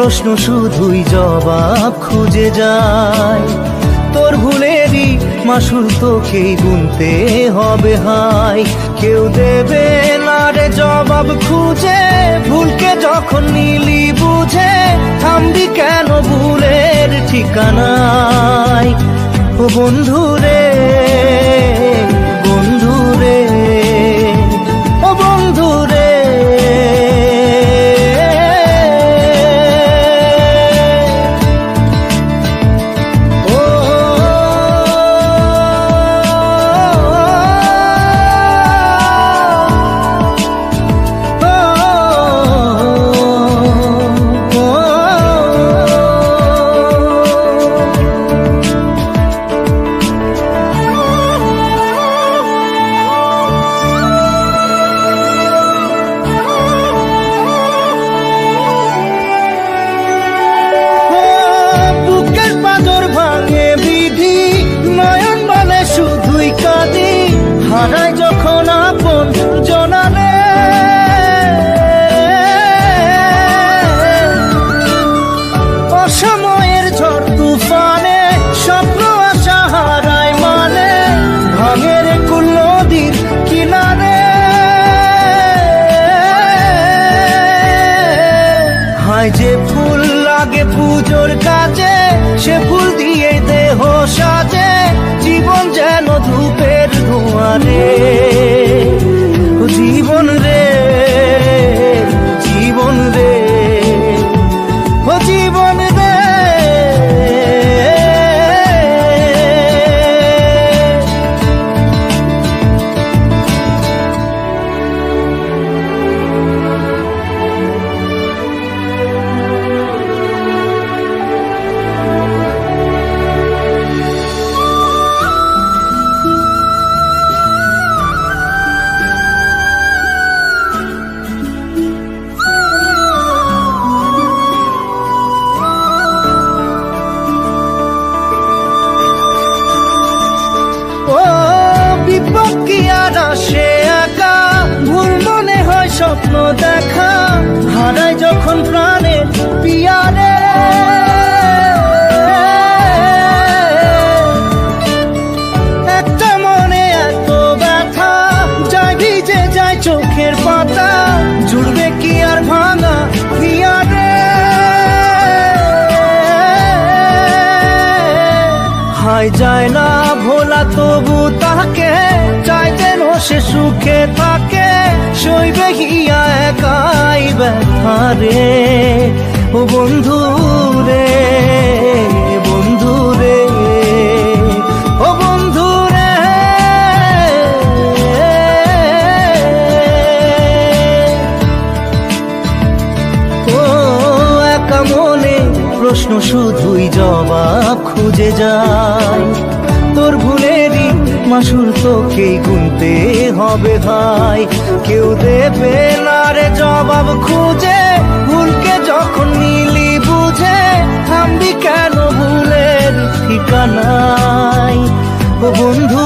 প্রশ্ন শুধুই জবাব খুঁজে যায়। তোর ভুলেরই মাসুল তোকেই গুনতে হবে হাই। কেউ দেবে না রে জবাব খুঁজে, ভুলকে যখন নিলি বুঝে থামবি কেন ভুলের ঠিকানায়। ও বন্ধু রে, বন্ধু রে, ও বন্ধু রে। হারাই যখন আপন জনারে, অসময়ের ঝড় তুফানে স্বপ্ন আশা হারায় মানে, ভাঙের কুল নদীর কিনারে। হায় যে ফুল লাগে পুজোর কাজে, সে ফুল দিয়ে দেহ সাজে, জীবন যেন ধূপের ধোঁয়ারে। ও জীবন রে, জীবন রে, ও জীবন রে। বিপক্ষী আর আসে একা, ভুল মনে হয় স্বপ্ন দেখা, হারাই যখন প্রাণের পিয়ারে। একটা মনে এত ব্যথা, যায় ভিজে যায় চোখের পাতা, জুড়বে কি আর ভাঙা পিয়ারে। হায় যায় না ভোলা তবু তাকে, চাই যেন সে সুখে থাকে, সইবে হিয়া একাই ব্যথা রে। ও বন্ধু রে, বন্ধু রে, ও বন্ধু রে। ও একা মনে প্রশ্ন শুধুই জবাব খুঁজে যায়। তোর ভুলেরই মাসুল তোকেই গুনতে হবে ভাই। কেউ দেবে না রে জবাব খুঁজে, ভুলকে যখন নিলি বুঝে থামবি কেন ভুলের ঠিকানায়। ও বন্ধু